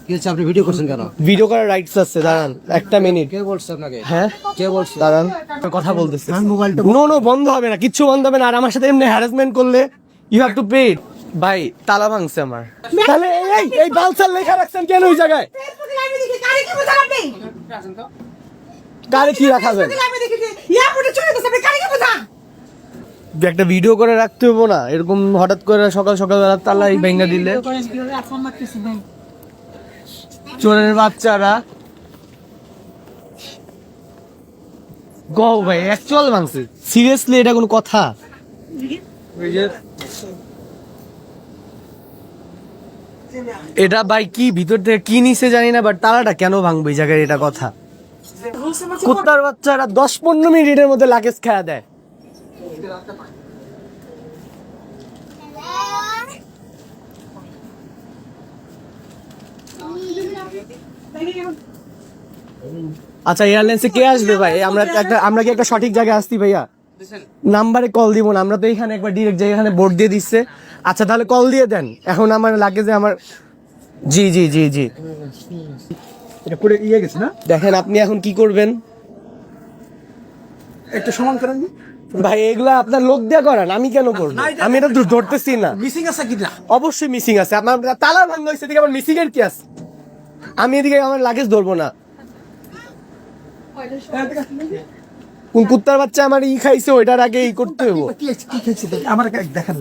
কি হচ্ছে, আপনি ভিডিও করছেন কেন? ভিডিও করার রাইটস আছে, দাঁড়ান একটা মিনিট। কে বলছে আপনাকে? হ্যাঁ কে বলছে? দাঁড়ান, কথা বলতেছি। মোবাইলটা নো বন্ধ হবে না, কিচ্ছু বন্ধ হবে না। আর আমার সাথে এমনি হ্যারাসমেন্ট করলে ইউ হ্যাভ টু পে। ভাই তালা ভাঙছে আমার। তাহলে এই বালসাল লেখা রাখছেন কেন ওই জায়গায়? কারে কি রাখাবেন? একটা ভিডিও করে রাখতে হবো না? এরকম হঠাৎ করে সকাল সকালবেলা তালা এই ভেঙে দিলে চোরের বাচ্চারা। গো ভাই অ্যাকচুয়াল ভাঙছে, সিরিয়াসলি এটা কোনো কথা? এটা ভাই কি ভিতর থেকে কি নিছে জানি না, বাট তালাটা কেন ভাঙবে এই জায়গায়, এটা কথা। কুত্তার বাচ্চারা 10-15 মিনিটের মধ্যে লাগেজ খেয়া দেয়। আচ্ছা এয়ারলাইন্সে কে আসবে ভাই? আমরা কি একটা সঠিক জায়গায় আসছি ভাইয়া? নাম্বারে কল দিব না, আমরা তো এখানে একবার ডিরেক্ট যাই, এখানে বোর্ড দিয়ে দিচ্ছে। আচ্ছা তাহলে কল দিয়ে দেন, এখন আমার লাগেজে আমার জি এটা করে ইয়ে গেছে না? দেখেন আপনি এখন কি করবেন একটু সমান করেন। ভাই? এগুলা আপনার লোক দিয়ে করান, আমি কেন করবো? আমি এটা ধরতেছি না। মিসিং আছে কি না? অবশ্যই মিসিং আছে। আপনার তালা ভাঙা হয়েছে, এদিকে আমার মিসিং এর কি আছে? আমি এদিকে আমার লাগেজ ধরবো না। কোন কুত্তার বাচ্চা আমার খাইছে, ওইটার আগে করতে হইব? কি খেয়েছি আমার দেখান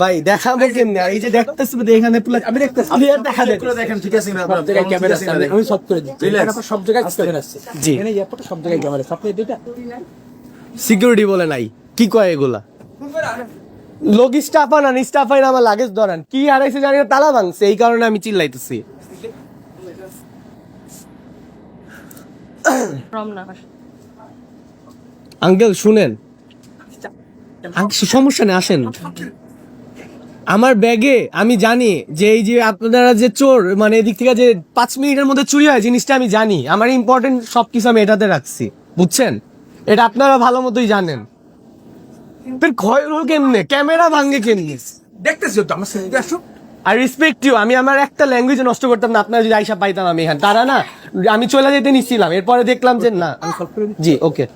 ভাই দেখাবো কেমনে? আর এই যে দেখতেছি এখানে আমি দেখতেছি, ক্লিয়ার দেখা যায়। দেখেন ঠিক আছে না? সব জায়গায় ক্যামেরা আছে, আমি সব করে দিচ্ছি। সব জায়গায় ক্যামেরা আছে। জি এখানে এয়ারপোর্টে সব জায়গায় ক্যামেরা আছে। আপনি দুইটা সিকিউরিটি বলে নাই, কি কয় এগুলা? লোক স্টাফ আনান, স্টাফ আইন আমার লাগেজ ধরান। কি হারাইছে জানি না, তালা ভাঙছে, এই কারণে আমি চিল্লাইতেছি। আঙ্কেল শুনেন, সমস্যা নেই, আসেন। আমার ব্যাগে আমি জানি যে এই যে আপনারা যে চোর, মানে এদিক থেকে যে 5 মিনিটের মধ্যে চুরি হয় জিনিসটা আমি জানি। আমার ইম্পর্টেন্ট সবকিছু আমি এটাতে রাখছি, বুঝছেন? এটা আপনারা ভালো মতোই জানেন। ক্ষয় হলো কেমনে, ক্যামেরা ভাঙ্গে কেমনে? দেখতেছি তো আমার সাথে আসো। আর রেসপেক্ট ইউ, আমি আমার একটা ল্যাঙ্গুয়েজ নষ্ট করতাম না আপনারা যদি আইসা পাইতাম আমি এখানে। তারা না, আমি চলে যেতে নিচ্ছিলাম, এরপরে দেখলাম যে না। আমি সলভ করে দিচ্ছি। জি ওকে।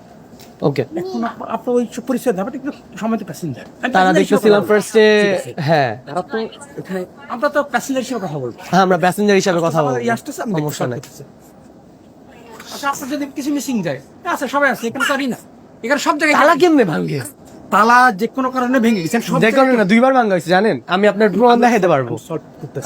এখন আপনার ওই পরিচয় দেওয়াটা একটু সময় তো প্যাসেঞ্জার তারা দেখতেছিলাম ফার্স্টে, হ্যাঁ তারা তো এখানে, আমরা তো প্যাসেঞ্জার হিসেবে কথা বলবো। হ্যাঁ আমরা প্যাসেঞ্জার হিসাবে কথা বলবো, আসতেছে, আমি সমস্যা নাই। আচ্ছা আপনার যদি কিছু মিসিং যায়, আচ্ছা সবাই আছে এখানে, পারি না এখানে সব জায়গায় তালা কেমনে ভাঙ্গে? তালা যে কোনো কারণে ভেঙে গেছে, সব যে কারণে না, 2বার ভাঙ্গা হয়েছে জানেন। আমি আপনার প্রমাণ দেখাতে পারবো।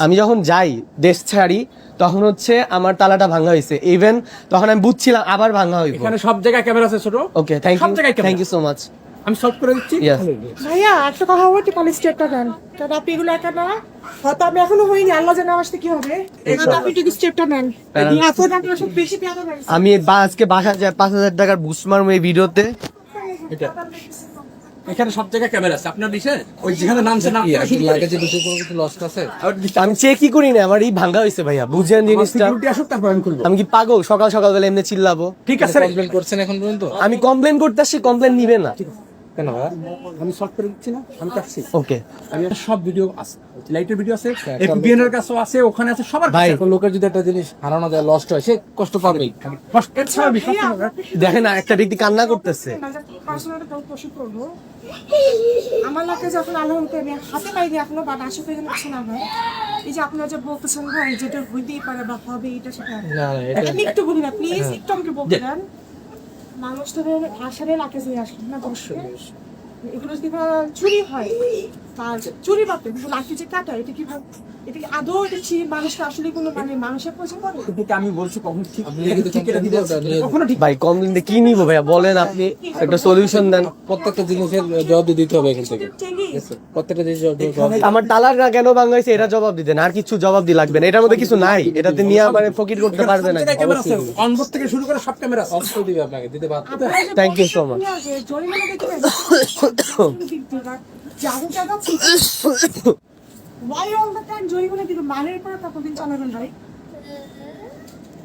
আমি যখন যাই দেশ ছাড়ি তখন হচ্ছে আমার তালাটা ভাঙ্গা হয়েছে, ইভেন তখন আমি বুঝছিলাম আবার ভাঙ্গা হইব। এখানে সব জায়গায় ক্যামেরা আছে ছোট। ওকে থ্যাংক সব ইউ, জায়গায় থ্যাংক ইউ সো মাচ। আমি সলভ করে দিচ্ছি। Yes. ভাইয়া একটা কথা বলতে, পুলিশ স্টেপটা দেন, কারণ আপনি এগুলো একা না, হয়তো আমি এখনো হইনি, আল্লাহ জানে আসতে কি হবে। এবার আপনি একটু স্টেপটা নেন, এখন আপনার সব বেশি পেয়াদা হয়েছে। আমি আজকে বাসা যায় 5,000 টাকার বুস্ট মারবো এই ভিডিওতে। এটা এখানে সব জায়গায় ক্যামেরা আছে, আপনার দিছে ওই যেখানে নামছে নাম লাগেজে দুটো কোনো কিছু লস্ট আছে। আমি চেকই করি না, আমার এই ভাঙ্গা হয়েছে ভাইয়া, বুঝেন জিনিসটা? সিকিউরিটি আসুক তারপর আমি খুলবো। আমি কি পাগল সকাল সকালবেলা এমনি চিল্লাবো? ঠিক আছে, কমপ্লেন করছেন এখন পর্যন্ত? আমি কমপ্লেন করতে আসছি, কমপ্লেন নিবে না কেন ভাই? আমি সলভ করে দিচ্ছি না, আমি কাটছি। ওকে আমি সব ভিডিও আছে, লাইটের ভিডিও আছে, এফবিএন এর কাছেও আছে, ওখানে আছে, সবার ভাই এখন লোকের যদি একটা জিনিস হারানো যায়, লস্ট হয়, সে কষ্ট পাবেই। কষ্টের স্বাভাবিক। দেখেন না, একটা ব্যক্তি কান্না করতেছে। পার্সোনালি প্রশ্ন করবো, আমার লাগে যখন আলহামদুলিল্লাহ আমি হাতে পাইনি এখনো, বাট আসলে এখানে কিছু না হয়। এই যে আপনারা যে বলতেছেন ভাই যেটা হইতেই পারে বা হবে, এটা সেটা না এটা আমি একটু বলি না প্লিজ, একটু আমাকে বলতে দেন। মানুষ তো আশারে লাগে যে আসলে না, অবশ্যই এগুলো যদি চুরি হয়, তার চুরি বাপে লাঠি যে কাটা, এটা কি এটা কি আদৌ এটা মানুষটা আসলে কোনো মানে মানুষের পয়সা করে? কিন্তু আমি বলছি কখন ঠিক আপনি কিন্তু ঠিক এটা দিতে কমপ্লেন নিয়ে কখনো ঠিক ভাই কমপ্লেন কি নিবো ভাইয়া বলেন, আপনি একটা সলিউশন দেন। প্রত্যেকটা জিনিসের জবাব দিয়ে দিতে হবে এখান থেকে। প্রত্যেকটা জিনিস জবাব দিতে হবে। আমার তালাটা কেন ভাঙা হয়েছে এটা জবাব দিতেন, আর কিছু জবাব দিয়ে লাগবে না। এটার মধ্যে কিছু নাই, এটাতে নিয়ে আমার ফকির করতে পারবে না। ক্যামেরা আছে, অনবোর্ড থেকে শুরু করে সব ক্যামেরা আছে। অবশ্যই দিবে আপনাকে, দিতে বাধ্য। Thank you so much. Why all the time জরিমানা কিন্তু মানের উপরে কতদিন চালাবেন ভাই?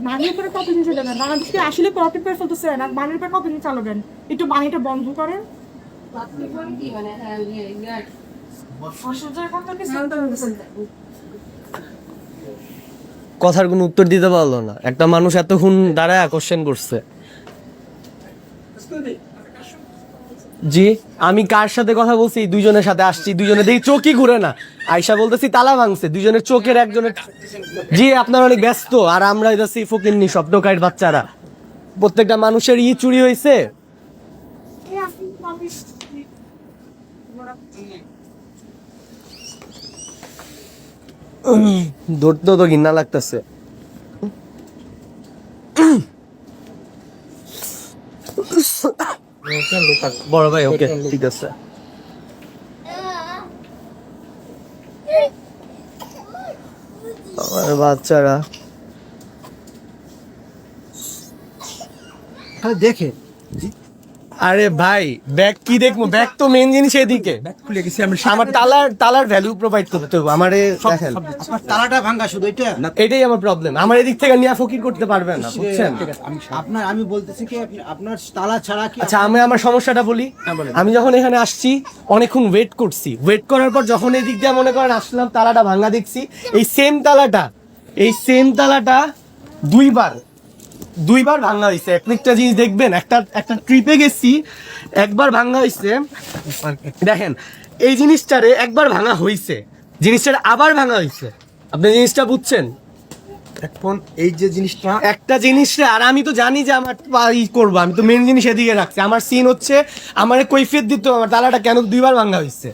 মানের উপরে কতদিন চালাবেন? বাংলাদেশকে আসলে প্রফিট করে ফেলতেছে না, মানের উপরে কতদিন চালাবেন? একটু মানিটা বন্ধ করেন। অসহ্য কথা কি শুনতে হচ্ছে? কথার কোনো উত্তর দিতে পারলো না। একটা মানুষ এতক্ষণ দাঁড়ায় কোশ্চেন করছে। জি, আমি কার সাথে কথা বলছি? দুইজনের সাথে আসছি, দুইজনে দেখি চোখই ঘুরে না। আয়সা বলতেছি তালা ভাঙছে, দুইজনের চোখের একজনের। জি, আপনারা অনেক ব্যস্ত, আর আমরা এদাছি ফকিন্নি স্বপ্নকারীর বাচ্চারা। প্রত্যেকটা মানুষের চুরি হয়েছে। ধরতেও তো ঘৃণা লাগতেছে। বড় ভাই, ওকে, ঠিক আছে। আমার বাচ্চারা দেখে আরে ভাই, ব্যাগ কি দেখবো? ব্যাগ তো মেন জিনিস এদিকে। খুলে গেছি আমি। আমার তালার ভ্যালু প্রোভাইড করতে হবে আমারে। দেখেন, আপনার তালাটা ভাঙা শুধু এটা এটাই আমার প্রবলেম। আমার এদিক থেকে নিয়ে ফকির করতে পারবেন না, বুঝছেন? আমি বলতেছি কি আপনার তালা ছাড়া কি আচ্ছা, আমি আমার সমস্যাটা বলি। আমি যখন এখানে আসছি অনেকক্ষণ ওয়েট করছি, ওয়েট করার পর যখন এই দিক দিয়ে মনে করেন আসলাম, তালাটা ভাঙা দেখছি। এই সেম তালাটা দুইবার ভাঙা হয়েছে। একটা জিনিস দেখবেন, একটা ট্রিপে গেছি, একবার ভাঙা হয়েছে। দেখেন, এই জিনিসটারে একবার ভাঙা হয়েছে, জিনিসটারে আবার ভাঙা হয়েছে। আপনি জিনিসটা বুঝছেন? এখন এই যে জিনিসটা একটা জিনিসটা, আর আমি তো জানি যে আমার করবো, আমি তো মেন জিনিস এদিকে রাখছি। আমার সিন হচ্ছে আমার কৈফিয়ত দিতে হবে, আমার তালাটা কেন দুইবার ভাঙা হয়েছে।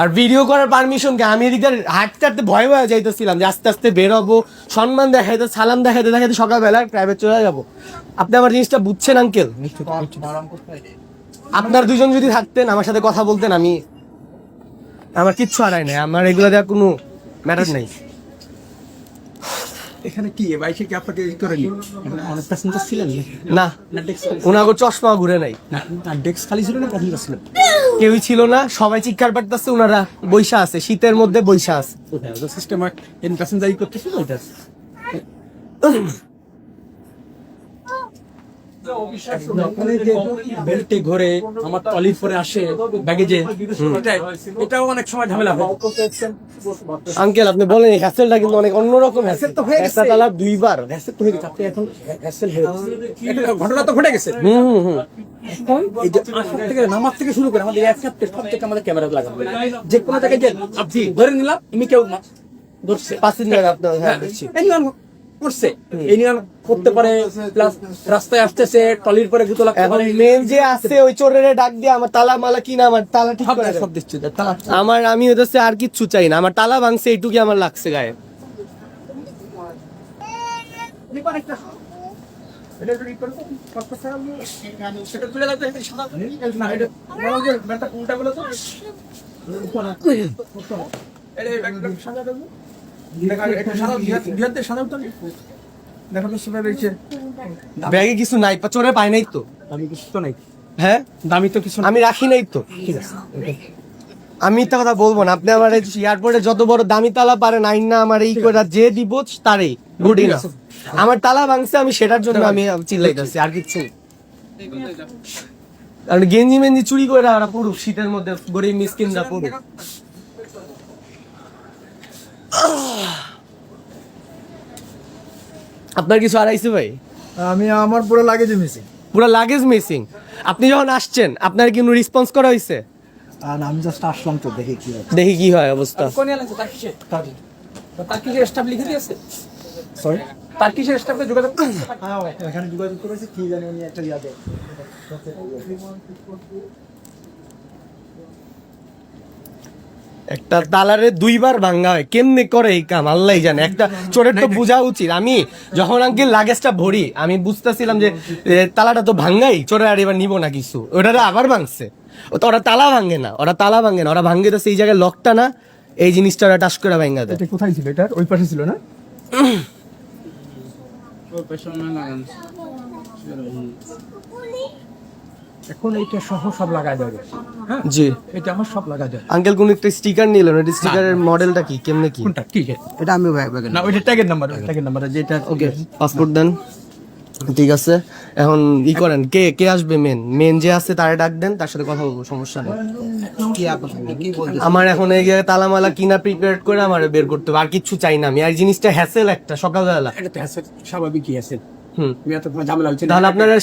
আর ভিডিও করার পারমিশন কে? আমি এদিকে হাঁটতে হাঁটতে ভয় যাইতেছিলাম যে আস্তে আস্তে বেরোবো, সম্মান দেখাইতে, সালাম দেখাইতে সকালবেলা প্রাইভেট চলে যাবো। আপনি আমার জিনিসটা বুঝছেন আঙ্কেল? আপনার দুজন যদি থাকতেন, আমার সাথে কথা বলতেন, আমার কিচ্ছু হারাই নাই, আমার এগুলো দেওয়ার কোনো ম্যাটার নেই। এখানে কি বাইকে কি আপনাকে করেনি? অনেক প্যাসেঞ্জার ছিলেন না, ওনাকে চশমা ঘুরে নাই। না, ডেস্ক খালি ছিল না, প্যাসেঞ্জার ছিল? কেউই ছিল না, সবাই চিৎকার পাড়তেছে, ওনারা বৈশা আছে, শীতের মধ্যে বৈশা আছে। সিস্টেম এন প্যাসেঞ্জারই করতেছিল ওইটা। বেল্টে ঘরে আমার টলির পরে আসে ব্যাগেজে, এটাও অনেক সময় ঝামেলা হয়। আঙ্কেল, আপনি বলেন এই হ্যাসেলটা কিন্তু অনেক অন্যরকম হ্যাসেল। তো হয়ে গেছে। একটা তালা দুইবার হ্যাসেল তো হয়ে গেছে, আপনি এখন হ্যাসেল হয়ে গেছে। এটা ঘটনা তো ঘটে গেছে। এই যে আসার থেকে নামার থেকে শুরু করে আমাদের এক সপ্তাহ সব থেকে আমাদের ক্যামেরা লাগানো, যে কোনো জায়গায় যে আপনি ধরে নিলাম আমি কেউ ধরছে প্যাসেঞ্জার আপনার, হ্যাঁ, এই নিয়ম করছে, এই নিয়ম করতে পারে। প্লাস রাস্তায় আসতেছে টলির পরে জুতো লাগতে এখন পারে। মেন যে আছে ওই চোরের ডাক দিয়ে আমার তালা মালা কিনা, আমার তালা ঠিক করে সব দিচ্ছে তালা। আমি হচ্ছে আর কিচ্ছু চাই না, আমার তালা ভাঙছে এইটুকুই আমার লাগছে গায়ে। ব্যাগে কিছু নাই, চোরে পায় নাই তো? আমি কিছু তো নাই, হ্যাঁ, দামি তো কিছু আমি রাখি নাই তো। ঠিক আছে, আমি মিথ্যা কথা বলবো না। আপনি আমার এয়ারপোর্টে যত বড় দামি তালা পারেন আইন না আমার এই করে যে দিব তারই গুডি না। আমার তালা ভাঙছে, আমি সেটার জন্য আমি চিল্লাইতেছি, আর কিচ্ছু। কারণ গেঞ্জি মেঞ্জি চুরি করে ওরা পড়ুক শীতের মধ্যে, গরিব মিসকিনরা পড়ুক। আপনার কিছু হারাইছে ভাই? আমি আমার পুরো লাগেজ মিসিং। পুরো লাগেজ মিসিং। আপনি যখন আসছেন আপনার কি রেসপন্স করা হয়েছে? আর আমি জাস্ট আসলাম তো দেখি কি হয়। দেখি কি হয় অবস্থা। কোন এলাকা তার কিসে? তার কিসের স্টাফ লিখে দিয়েছে? সরি, তার কিসের স্টাফে যোগাযোগ করেছে? এখানে যোগাযোগ করেছি, কি জানি উনি একটা ইয়াদে একটা তালারে দুইবার ভাঙা হয়, কেমনে করে এই কাম আল্লাহ জানে। একটা চোরের তো বোঝা উচিত। আমি যখন আঙ্কেল লাগেজটা ভরি আমি বুঝতেছিলাম যে তালাটা তো ভাঙ্গাই, চোরের আর এবার নিবো না কিছু, ওটা আবার ভাঙছে। ওরা তালা ভাঙে না, ওরা ভাঙে তো সেই জায়গায় লকটা না, এই জিনিসটা ওরা টাস করে ভাঙা দেয়। এটা কোথায় ছিল? এটা ওই পাশে ছিল না? এখন এইটা সহ সব লাগাই যাবে। হ্যাঁ, জি এটা আমার সব লাগা যায়। আঙ্কেল কোন একটা স্টিকার নিলেন, ওই স্টিকারের মডেলটা কি, কেমনে কি? কোনটা কি? এটা আমি না, ওইটা ট্যাগের নাম্বার, ট্যাগের নাম্বার যেটা। ওকে, পাসপোর্ট দেন। ঠিক আছে, এখন ই করেন, কে আসবে? মেন যে আছে তারে ডাক দেন, তার সাথে কথা বলবো, সমস্যা নেই। কি আপনি কি বলতে আমার এখন এই জায়গায় তালামালা কিনা প্রিপেয়ার করে আমার বের করতে হবে, আর কিচ্ছু চাই না আমি। আর জিনিসটা হ্যাসেল একটা সকালবেলা। এটা তো স্বাভাবিকই আছে। হুম, এত ঝামেলা হচ্ছে না। তাহলে আপনারা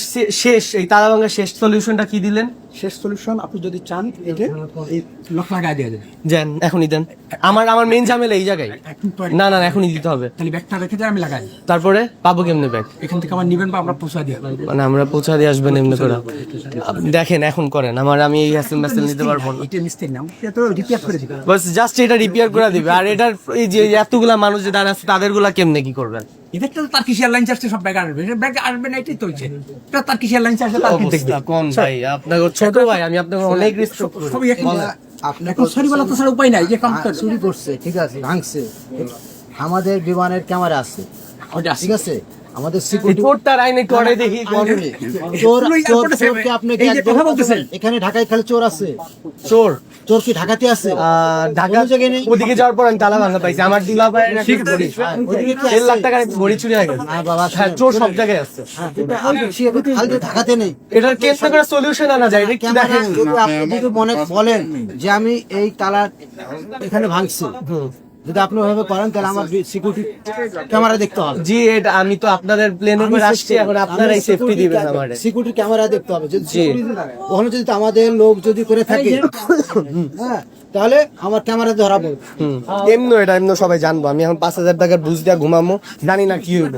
শেষ এই তালা ভাঙার শেষ সলিউশনটা কি দিলেন? শেষ সলিউশন আপনি যদি চান এটা এই লক লাগাই দিয়ে দেন। দেন, এখনই দেন। আমার মেন ঝামেলা এই জায়গায়। এখন তো না, এখনই দিতে হবে। তাহলে ব্যাগটা রেখে দিয়ে আমি লাগাই। তারপরে পাবো কেমনে ব্যাগ? এখান থেকে আমার নিবেন বা আমরা পৌঁছা দিয়ে মানে আমরা পৌঁছা দিয়ে আসবেন এমনি করে? আপনি দেখেন এখন করেন, আমি এই হ্যাসেল ম্যাসেল নিতে পারবো না। এটা মিস্ত্রি নাম, এটা তো রিপেয়ার করে দিবে। বাস জাস্ট এটা রিপেয়ার করে দিবে। আর এটার এই যে এতগুলা মানুষ যে দাঁড়া আছে তাদের গুলা কেমনে কি করবেন? এদের তো তার কিসের লাইন চার্জে সব ব্যাগ আসবে, ব্যাগ আসবে না, এটাই তো হচ্ছে। এটা তার কিসের লাইন চার্জে তার কি দেখবে? অবস্থা কোন ভাই, আপনাকে ছোট ভাই, আমি আপনাকে অনেক রেসপেক্ট করি। সবই এক আপনি এখন সরি বলা তো ছাড়া উপায় নাই যে কাম করে। চুরি করছে, ঠিক আছে, ভাঙছে, আমাদের বিমানের ক্যামেরা আছে, ওটা আছে। ঠিক আছে, আমাদের এই সিকিউরিটি চোরটার আইনে করে দেখি কোন এখানে ঢাকায় খালি চোর আছে, চোর। চোর কি ঢাকাতে আছে? ঢাকা কোনো জায়গায় নেই। ওদিকে যাওয়ার পর আমি তালা ভাঙা পাইছি, আমার দিলা ভাই ওদিকে কি 1.5 লাখ আছে? টাকার ঘড়ি চুরি হয়ে গেছে। হ্যাঁ বাবা, হ্যাঁ, চোর সব জায়গায় আছে। খালি ঢাকাতে নেই। এটার কেমনে করে সলিউশন আনা যায় এটা কি ক্যামেরা দেখেন? যদি আপনি যদি মনে বলেন যে আমি এই তালা এখানে ভাঙছি, যদি আপনি ওইভাবে করেন তাহলে আমার সিকিউরিটি ক্যামেরা দেখতে হবে। জি, এটা আমি তো আপনাদের প্লেনের উপর আসছি, এখন আপনারাই সেফটি দিবেন আমারে। সিকিউরিটি ক্যামেরা দেখতে হবে। যদি ওখানে যদি আমাদের লোক যদি করে থাকে, হ্যাঁ, তাহলে আমার ক্যামেরা ধরাবো। এমনি সবাই জানবো। আমি এখন 5,000 টাকার বুস্ট দিয়ে ঘুমামো, জানি না কি হইব।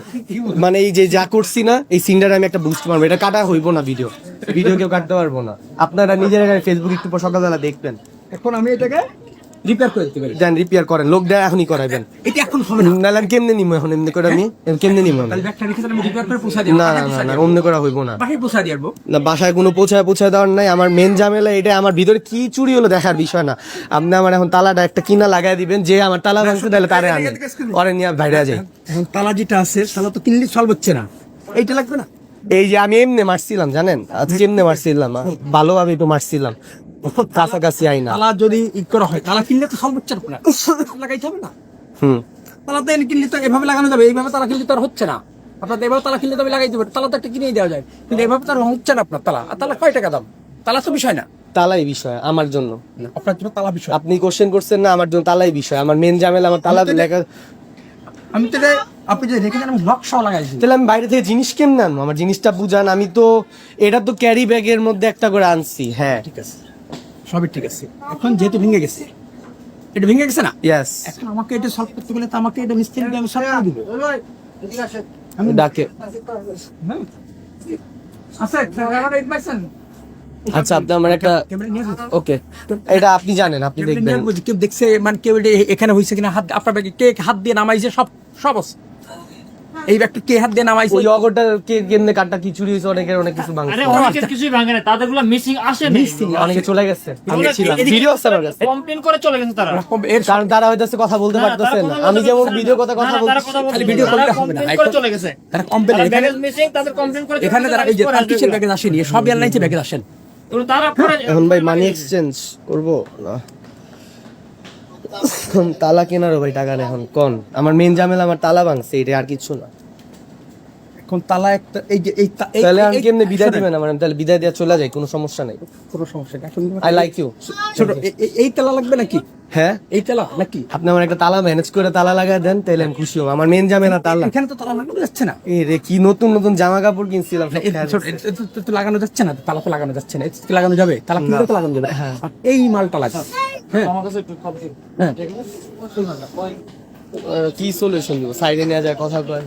মানে এই যে যা করছি না, এই সিনটার আমি একটা বুস্ট মারবো। এটা কাটা হইব না, ভিডিও কেউ কাটতে পারবো না। আপনারা নিজেরা ফেসবুক একটু পর সকালবেলা দেখবেন। এখন আমি এটাকে রিপেয়ার করে দিতে পারি। দেন, রিপেয়ার করেন, লোক দেয় এখনই করাইবেন। এটা এখন হবে না। নাহলে আমি কেমনে নিমো এখন? এমনি করে আমি কেমনে নিমো? তাহলে ব্যাগটা রেখে আমি রিপেয়ার করে পৌঁছা দিই। না, অন্য করা হইব না। বাকি পৌঁছা দিয়ে আসবো। না, বাসায় কোনো পৌঁছায় দেওয়ার নাই। আমার মেন ঝামেলা এটা, আমার ভিতরে কি চুরি হলো দেখার বিষয় না। আপনি আমার এখন তালাটা একটা কিনা লাগাই দিবেন, যে আমার তালা ভাঙছে তাহলে তারে আনেন, ওরে নিয়ে বাইরে যাই। এখন তালা যেটা আছে তালা তো কিনলে সলভ হচ্ছে না, এইটা লাগবে না। এই যে আমি এমনি মারছিলাম, জানেন আজকে এমনি মারছিলাম, ভালোভাবে একটু মারছিলাম, কাছাকাছি আই না। তালা যদি ই করা হয়, তালা কিনলে তো সলভ হচ্ছে না, লাগাইতে হবে না। তালা তো কিনলে তো এভাবে লাগানো যাবে, এইভাবে তালা কিনলে তো আর হচ্ছে না। আপনার এভাবে তালা কিনলে তো আমি লাগাই দেবো, তালা তো একটা কিনেই দেওয়া যায়, কিন্তু এভাবে তো আর হচ্ছে না আপনার তালা। আর তালা কয় টাকা দাম? তালা তো বিষয় না, তালাই বিষয় আমার জন্য। আপনার জন্য তালা বিষয়। আপনি কোশ্চেন করছেন না, আমার জন্য তালাই বিষয়। আমার মেন ঝামেলা আমার তালা লেখা। আমি তো আপনি যে রেখে দেন, আমি লক সহ লাগাইছি। তাহলে আমি বাইরে থেকে জিনিস কেমনে আনবো? আমার জিনিসটা বুঝান। আমি তো এটা তো ক্যারি ব্যাগের মধ্যে একটা করে আনছি। হ্যাঁ, ঠিক আছে, সবই ঠিক আছে। এখন যেহেতু ভেঙে গেছে, এটা ভেঙে গেছে না, ইয়েস। এখন আমাকে এটা সলভ করতে গেলে তো আমাকে এটা মিস্ত্রিকে আমি সলভ করে দিব। ডাকে। হ্যাঁ, আচ্ছা, ক্যামেরা ইট পাইছেন? আচ্ছা, আপনি আমার একটা, ক্যামেরা নিয়ে আসুন। ওকে, এটা আপনি জানেন, আপনি ক্যামেরা দেখবেন। নিয়ে আসবো, কেউ দেখছে, মানে কেউ এটা এখানে হয়েছে কিনা, হাত আপনার ব্যাগে কে হাত দিয়ে নামাইছে, সব আছে। এই ব্যাগটা কে হাত দিয়ে নামাইছে? ওই অগরটা কে কেমনে কাটটা কি চুরি হয়েছে, অনেকের অনেক কিছু ভাঙছে। আরে অনেকের কিছুই ভাঙে না, তাদেরগুলো মিসিং আসে না, অনেকে চলে গেছে, আমি ওরা ছিলাম, এদিকে- ভিডিও আছে আমার কাছে। কমপ্লেইন করে চলে গেছে তারা। এর কারণ তারা হয়তো কথা বলতে না, পারতেছে তারা না। কথা আমি বলতে যেমন পারছে ভিডিও না। কথা না, তারা বলছি, কথা বলতে খালি পারছে ভিডিও না, করলে তারা হবে না। কমপ্লেইন করে চলে গেছে। তারা কমপ্লেন তারা এখানে ব্যাগেজ মিসিং, তাদের কমপ্লেইন করে চলে এখানে গেছে, যারা এই যে তারা তার কিসের আসবে। ব্যাগে আসেনি, সব এয়ারলাইন্সে ব্যাগে আসেন। এবং তারা পরে এখন ভাই মানি এক্সচেঞ্জ করবো না? তালা কেনারও ভাই টাকা নেই এখন। কোন আমার মেন ঝামেলা, আমার তালা ভাঙছে, এটা আর কিছু না। এখন তালা একটা এই যে তাহলে আমি কেমনে বিদায় দিবেন আমার? আমি তাহলে বিদায় দেওয়া চলে যাই, কোনো সমস্যা নেই। কোনো সমস্যা নেই। এখন আই লাইক ইউ। ছোট এই তালা লাগবে নাকি? হ্যাঁ, এই তালা নাকি? আপনি আমার একটা তালা ম্যানেজ করে তালা লাগাই দেন, তাহলে আমি খুশি হব। আমার মেন ঝামেলা তালা। এখানে তো তালা লাগানো যাচ্ছে না। এ রে, কি নতুন নতুন জামা কাপড় কিনছিলাম, সব খেয়ে ছোট তো লাগানো যাচ্ছে না, তালা তো লাগানো যাচ্ছে না। এটা লাগানো যাবে, তালা কিনলে তো লাগানো যাবে। হ্যাঁ। আর এই মালটা লাগবে। হ্যাঁ আমার কাছে একটু কম দিন। হ্যাঁ, কি সলিউশন দিব? সাইডে নিয়ে যায় কথা কয়।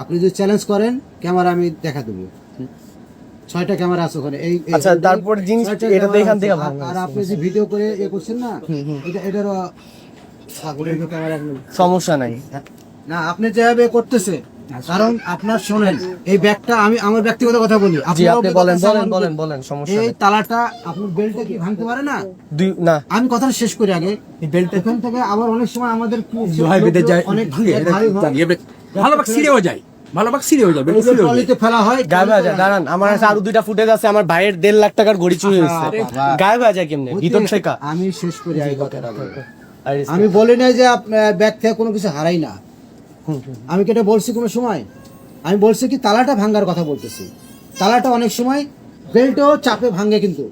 আপনি যদি চ্যালেঞ্জ করেন, ক্যামেরা আমি দেখা দেবো। 6টা ক্যামেরা আছে ওখানে। আচ্ছা, তারপর জিনিস 6টা এটা ক্যামেরা দেখান আছে। থেকে আর আপনি যে ভিডিও করে করছেন না, এটারও ক্যামেরা সমস্যা নাই। না, আপনি যেভাবে করতেছে, কারণ আপনার শোনেন, এই ব্যাগটা আমি আমার ব্যক্তিগত কথা বলি। জি, আপনারাও আপনি কথা বলেন বলবেন। বলেন, সমস্যা এই নেই। তালাটা আপনার বেল্টটা কি ভাঙতে পারে না? না, আমি কথাটা শেষ করি আগে। এই বেল্টটা এখান থেকে আবার অনেক সময় আমাদের লোহায় বেঁধে যায়, অনেক ভাঙে, ভারী হয়। ভালো ভাগ ছিঁড়েও যায়। ভালোভাগ সিরে হয়ে যাবে, সিরে হয়ে যাবে। ট্রলিতে ফেলা হয়, গায়েব হয়ে যায়। দাঁড়ান, আমার কাছে আরো 2টা ফুটেজ আছে। আমার ভাইয়ের 1.5 লাখ টাকার ঘড়ি চুরি হয়েছে, বাবা। গায়েব হয়ে যায় কেমনে ভিতর থেকে? আমি শেষ করি এই কথাটা বলে। আরে আমি বলি না যে ব্যাগ থেকে কোনো কিছু হারাই না, আমি কি এটা বলছি কোনো সময়? আমি বলছি কি তালাটা ভাঙার কথা বলতেছি। তালাটা অনেক সময় বেল্টও চাপে ভাঙে, কিন্তু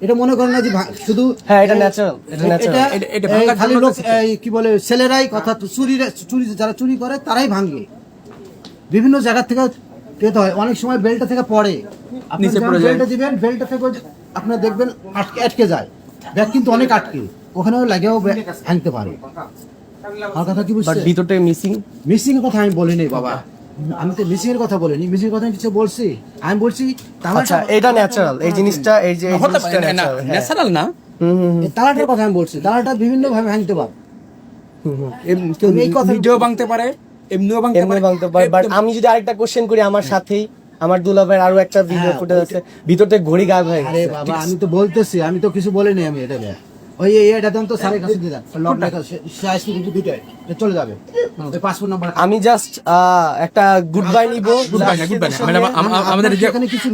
এটা মনে করেন না যে শুধু হ্যাঁ, এটা ন্যাচারাল, এটা ন্যাচারাল। এটা এই ভাঙার খালি জন্য লোক এই কি বলে ছেলেরাই কথা, চুরি যারা চুরি করে তারাই ভাঙে, বিভিন্ন জায়গা থেকে পেতে হয়। অনেক সময় বেল্টটা থেকে পড়ে, আপনি নিচে পড়ে যায়। বেল্টটা দিবেন, বেল্টটা থেকে আপনার দেখবেন আটকে যায়, ব্যাগ কিন্তু অনেক আটকে, ওখানেও লাগেও ভাঙতে পারে। আমার কথা কি বাট বুঝছেন? ভিতরটা মিসিং। মিসিং এর কথা আমি বলিনি বাবা, আমি তো মিসিং এর কথা বলিনি। মিসিং এর কথা আমি কিছু বলছি? আমি বলছি আচ্ছা, এটা ন্যাচারাল, এই জিনিসটা, এই যে এই হতে জিনিসটা পারে না, ন্যাচারাল। ন্যাচারাল না। তালাটার কথা আমি বলছি, তালাটা বিভিন্ন ভাবে ভাঙতে পারে। কেউ আমি এই কথা- ভিডিও ভাঙতে পারে, এমনিও ভাঙতে এমনি পারে। ভাঙতে পারে। বাট আমি যদি আরেকটা কোশ্চেন করি, আমার সাথেই আমার দুলাভাইয়ের আরো একটা ভিডিও ফুটেজ আছে, ভিতর থেকে ঘড়ি গায়েব হয়ে আরে গেছে। বাবা, আমি তো বলতেছি, আমি তো কিছু বলিনি। আমি এটা নিয়ে ওই এটা দেন তো স্যারের কাছে দিয়ে দেন, লক লেখা শেষ কিন্তু দুইটাই চলে যাবে, ওই পাসপোর্ট নাম্বার। আমি জাস্ট একটা গুড বাই নিব। গুড বাই না, গুড বাই না। ম্যাডাম, আমাদের যে এখানে কিছু